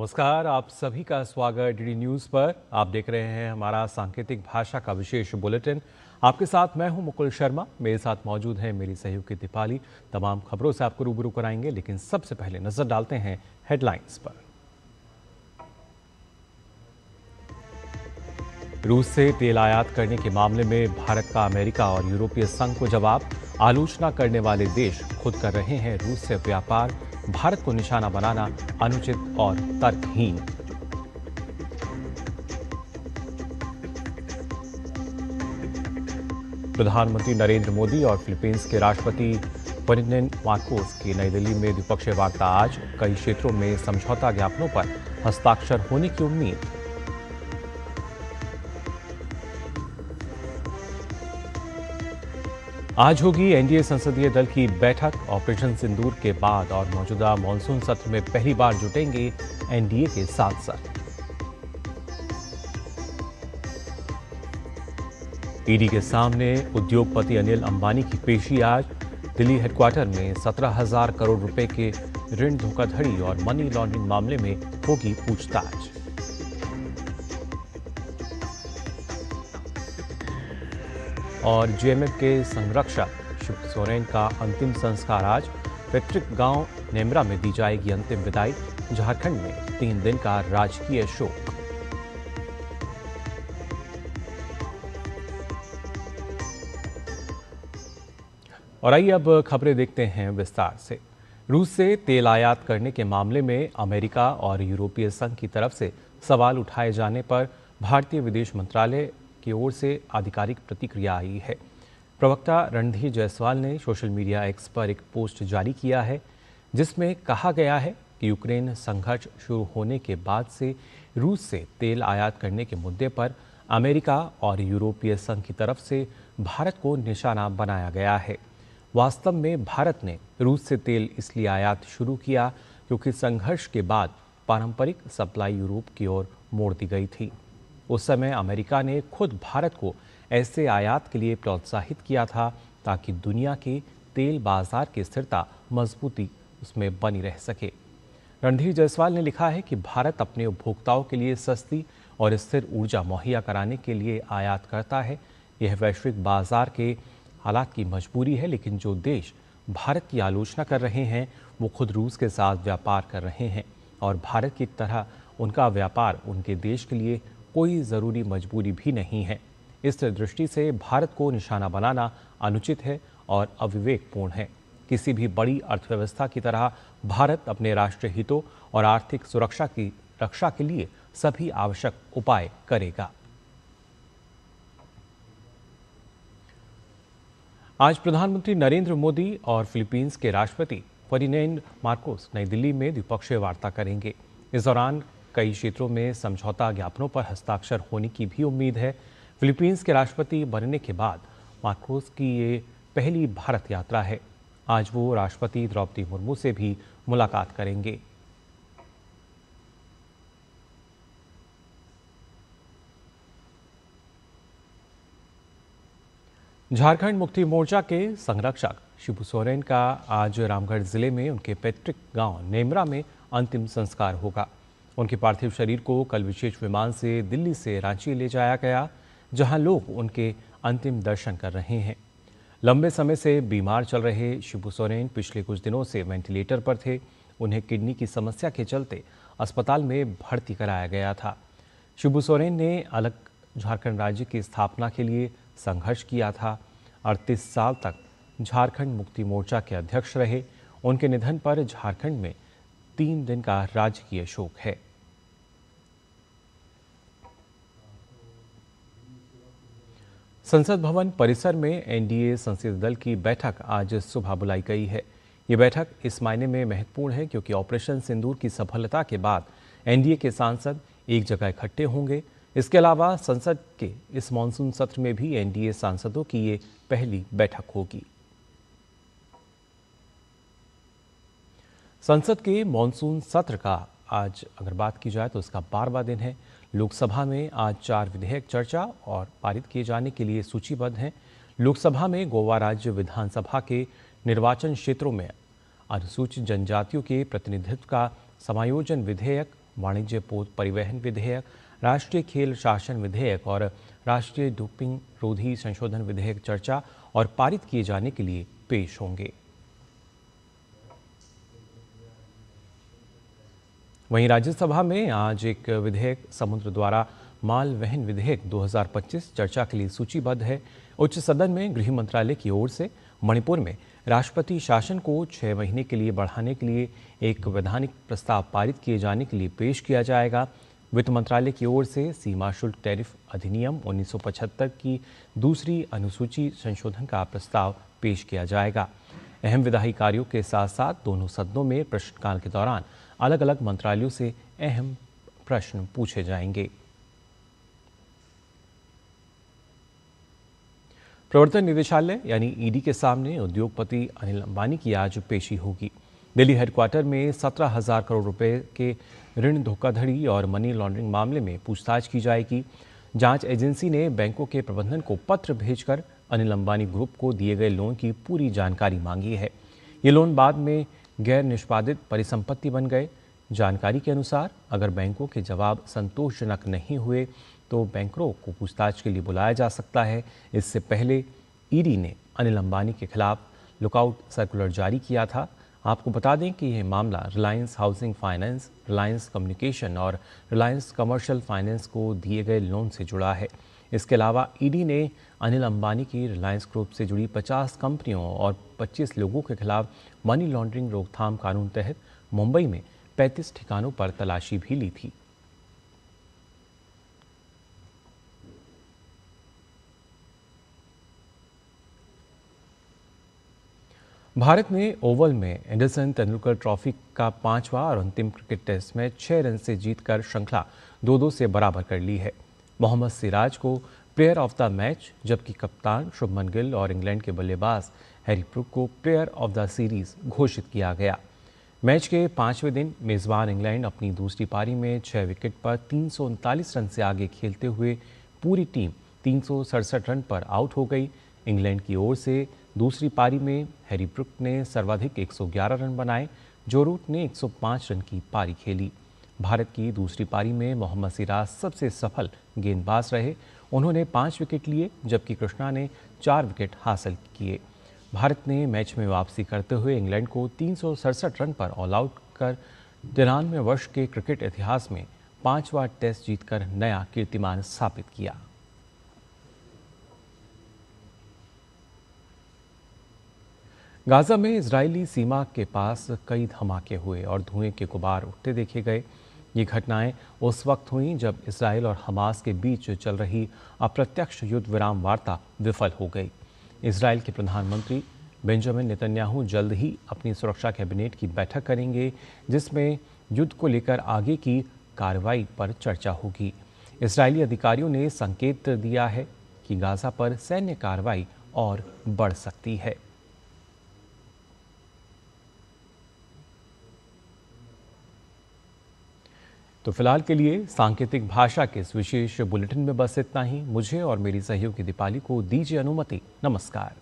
नमस्कार, आप सभी का स्वागत डीडी न्यूज़ पर। आप देख रहे हैं हमारा सांकेतिक भाषा का विशेष बुलेटिन। आपके साथ मैं हूं मुकुल शर्मा, मेरे साथ मौजूद है मेरी सहयोगी दीपाली। तमाम खबरों से आपको रूबरू कराएंगे, लेकिन सबसे पहले नजर डालते हैं हेडलाइंस पर। रूस से तेल आयात करने के मामले में भारत का अमेरिका और यूरोपीय संघ को जवाब। आलोचना करने वाले देश खुद कर रहे हैं रूस से व्यापार। भारत को निशाना बनाना अनुचित और तर्कहीन। प्रधानमंत्री नरेंद्र मोदी और फिलीपींस के राष्ट्रपति फर्डिनेंड मार्कोस की नई दिल्ली में द्विपक्षीय वार्ता आज। कई क्षेत्रों में समझौता ज्ञापनों पर हस्ताक्षर होने की उम्मीद। आज होगी एनडीए संसदीय दल की बैठक। ऑपरेशन सिंदूर के बाद और मौजूदा मॉनसून सत्र में पहली बार जुटेंगे एनडीए के सांसद। ईडी के सामने उद्योगपति अनिल अंबानी की पेशी आज। दिल्ली हेडक्वार्टर में 17,000 करोड़ रुपए के ऋण धोखाधड़ी और मनी लॉन्ड्रिंग मामले में होगी पूछताछ। और जेएमएफ के संरक्षक शिव सोरेन का अंतिम संस्कार आज। पैतृक गांव नेमरा में दी जाएगी अंतिम विदाई। झारखंड में 3 दिन का राजकीय शोक। और आइए अब खबरें देखते हैं विस्तार से। रूस से तेल आयात करने के मामले में अमेरिका और यूरोपीय संघ की तरफ से सवाल उठाए जाने पर भारतीय विदेश मंत्रालय की ओर से आधिकारिक प्रतिक्रिया आई है। प्रवक्ता रणधीर जायसवाल ने सोशल मीडिया एक्स पर एक पोस्ट जारी किया है, जिसमें कहा गया है कि यूक्रेन संघर्ष शुरू होने के बाद से रूस से तेल आयात करने के मुद्दे पर अमेरिका और यूरोपीय संघ की तरफ से भारत को निशाना बनाया गया है। वास्तव में भारत ने रूस से तेल इसलिए आयात शुरू किया क्योंकि संघर्ष के बाद पारंपरिक सप्लाई यूरोप की ओर मोड़ दी गई थी। उस समय अमेरिका ने खुद भारत को ऐसे आयात के लिए प्रोत्साहित किया था ताकि दुनिया के तेल बाजार की स्थिरता मजबूती उसमें बनी रह सके। रणधीर जायसवाल ने लिखा है कि भारत अपने उपभोक्ताओं के लिए सस्ती और स्थिर ऊर्जा मुहैया कराने के लिए आयात करता है। यह वैश्विक बाजार के हालात की मजबूरी है, लेकिन जो देश भारत की आलोचना कर रहे हैं वो खुद रूस के साथ व्यापार कर रहे हैं और भारत की तरह उनका व्यापार उनके देश के लिए कोई ज़रूरी मजबूरी भी नहीं है। इस दृष्टि से भारत को निशाना बनाना अनुचित है और अविवेकपूर्ण है। किसी भी बड़ी अर्थव्यवस्था की तरह भारत अपने राष्ट्रीय हितों और आर्थिक सुरक्षा की रक्षा के लिए सभी आवश्यक उपाय करेगा। आज प्रधानमंत्री नरेंद्र मोदी और फिलीपींस के राष्ट्रपति फर्डिनेंड मार्कोस नई दिल्ली में द्विपक्षीय वार्ता करेंगे। इस दौरान कई क्षेत्रों में समझौता ज्ञापनों पर हस्ताक्षर होने की भी उम्मीद है। फिलीपींस के राष्ट्रपति बनने के बाद मार्कोस की ये पहली भारत यात्रा है। आज वो राष्ट्रपति द्रौपदी मुर्मू से भी मुलाकात करेंगे। झारखंड मुक्ति मोर्चा के संरक्षक शिबू सोरेन का आज रामगढ़ जिले में उनके पैतृक गांव नेमरा में अंतिम संस्कार होगा। उनके पार्थिव शरीर को कल विशेष विमान से दिल्ली से रांची ले जाया गया, जहां लोग उनके अंतिम दर्शन कर रहे हैं। लंबे समय से बीमार चल रहे शिबू सोरेन पिछले कुछ दिनों से वेंटिलेटर पर थे। उन्हें किडनी की समस्या के चलते अस्पताल में भर्ती कराया गया था। शिबू सोरेन ने अलग झारखंड राज्य की स्थापना के लिए संघर्ष किया था। 38 साल तक झारखंड मुक्ति मोर्चा के अध्यक्ष रहे। उनके निधन पर झारखंड में 3 दिन का राजकीय शोक है। संसद भवन परिसर में एनडीए संसदीय दल की बैठक आज सुबह बुलाई गई है। ये बैठक इस मायने में महत्वपूर्ण है क्योंकि ऑपरेशन सिंदूर की सफलता के बाद एनडीए के सांसद एक जगह इकट्ठे होंगे। इसके अलावा संसद के इस मॉनसून सत्र में भी एनडीए सांसदों की ये पहली बैठक होगी। संसद के मॉनसून सत्र का आज अगर बात की जाए तो इसका 12वां दिन है। लोकसभा में आज 4 विधेयक चर्चा और पारित किए जाने के लिए सूचीबद्ध हैं। लोकसभा में गोवा राज्य विधानसभा के निर्वाचन क्षेत्रों में अनुसूचित जनजातियों के प्रतिनिधित्व का समायोजन विधेयक वाणिज्य पोत परिवहन विधेयक, राष्ट्रीय खेल शासन विधेयक और राष्ट्रीय डोपिंग रोधी संशोधन विधेयक चर्चा और पारित किए जाने के लिए पेश होंगे। वहीं राज्यसभा में आज एक विधेयक समुद्र द्वारा माल वहन विधेयक 2025 चर्चा के लिए सूचीबद्ध है। उच्च सदन में गृह मंत्रालय की ओर से मणिपुर में राष्ट्रपति शासन को 6 महीने के लिए बढ़ाने के लिए एक वैधानिक प्रस्ताव पारित किए जाने के लिए पेश किया जाएगा। वित्त मंत्रालय की ओर से सीमा शुल्क टैरिफ अधिनियम 1975 की दूसरी अनुसूची संशोधन का प्रस्ताव पेश किया जाएगा। अहम विधायी कार्यों के साथ साथ दोनों सदनों में प्रश्नकाल के दौरान अलग अलग मंत्रालयों से अहम प्रश्न पूछे जाएंगे। प्रवर्तन निदेशालय यानी ईडी के सामने उद्योगपति अनिल अंबानी की आज पेशी होगी। दिल्ली हेडक्वार्टर में 17,000 करोड़ रुपए के ऋण धोखाधड़ी और मनी लॉन्ड्रिंग मामले में पूछताछ की जाएगी। जांच एजेंसी ने बैंकों के प्रबंधन को पत्र भेजकर अनिल अंबानी ग्रुप को दिए गए लोन की पूरी जानकारी मांगी है। ये लोन बाद में गैर निष्पादित परिसंपत्ति बन गए। जानकारी के अनुसार अगर बैंकों के जवाब संतोषजनक नहीं हुए तो बैंकरों को पूछताछ के लिए बुलाया जा सकता है। इससे पहले ईडी ने अनिल अंबानी के खिलाफ लुकआउट सर्कुलर जारी किया था। आपको बता दें कि यह मामला Reliance housing finance, Reliance communication और रिलायंस कमर्शियल फाइनेंस को दिए गए लोन से जुड़ा है। इसके अलावा ईडी ने अनिल अंबानी की रिलायंस ग्रुप से जुड़ी 50 कंपनियों और 25 लोगों के खिलाफ मनी लॉन्ड्रिंग रोकथाम कानून तहत मुंबई में 35 ठिकानों पर तलाशी भी ली थी। भारत ने ओवल में एंडरसन तेंदुलकर ट्रॉफी का 5वां और अंतिम क्रिकेट टेस्ट में 6 रन से जीतकर श्रृंखला 2-2 से बराबर कर ली है। मोहम्मद सिराज को प्लेयर ऑफ द मैच, जबकि कप्तान शुभमन गिल और इंग्लैंड के बल्लेबाज हैरी ब्रूक को प्लेयर ऑफ द सीरीज घोषित किया गया। मैच के 5वें दिन मेजबान इंग्लैंड अपनी दूसरी पारी में 6 विकेट पर 339 रन से आगे खेलते हुए पूरी टीम 367 रन पर आउट हो गई। इंग्लैंड की ओर से दूसरी पारी में हैरी ब्रूक ने सर्वाधिक 111 रन बनाए। जो रूट ने 105 रन की पारी खेली। भारत की दूसरी पारी में मोहम्मद सिराज सबसे सफल गेंदबाज रहे। उन्होंने 5 विकेट लिए, जबकि कृष्णा ने 4 विकेट हासिल किए। भारत ने मैच में वापसी करते हुए इंग्लैंड को 367 रन पर ऑल आउट कर 93 वर्ष के क्रिकेट इतिहास में 5वां टेस्ट जीतकर नया कीर्तिमान स्थापित किया। गाजा में इजरायली सीमा के पास कई धमाके हुए और धुएं के गुबार उठते देखे गए। ये घटनाएं उस वक्त हुईं जब इसराइल और हमास के बीच चल रही अप्रत्यक्ष युद्ध विराम वार्ता विफल हो गई। इसराइल के प्रधानमंत्री बेंजामिन नेतन्याहू जल्द ही अपनी सुरक्षा कैबिनेट की बैठक करेंगे, जिसमें युद्ध को लेकर आगे की कार्रवाई पर चर्चा होगी। इजरायली अधिकारियों ने संकेत दिया है कि गाजा पर सैन्य कार्रवाई और बढ़ सकती है। तो फिलहाल के लिए सांकेतिक भाषा के इस विशेष बुलेटिन में बस इतना ही। मुझे और मेरी सहयोगी दीपाली को दीजिए अनुमति। नमस्कार।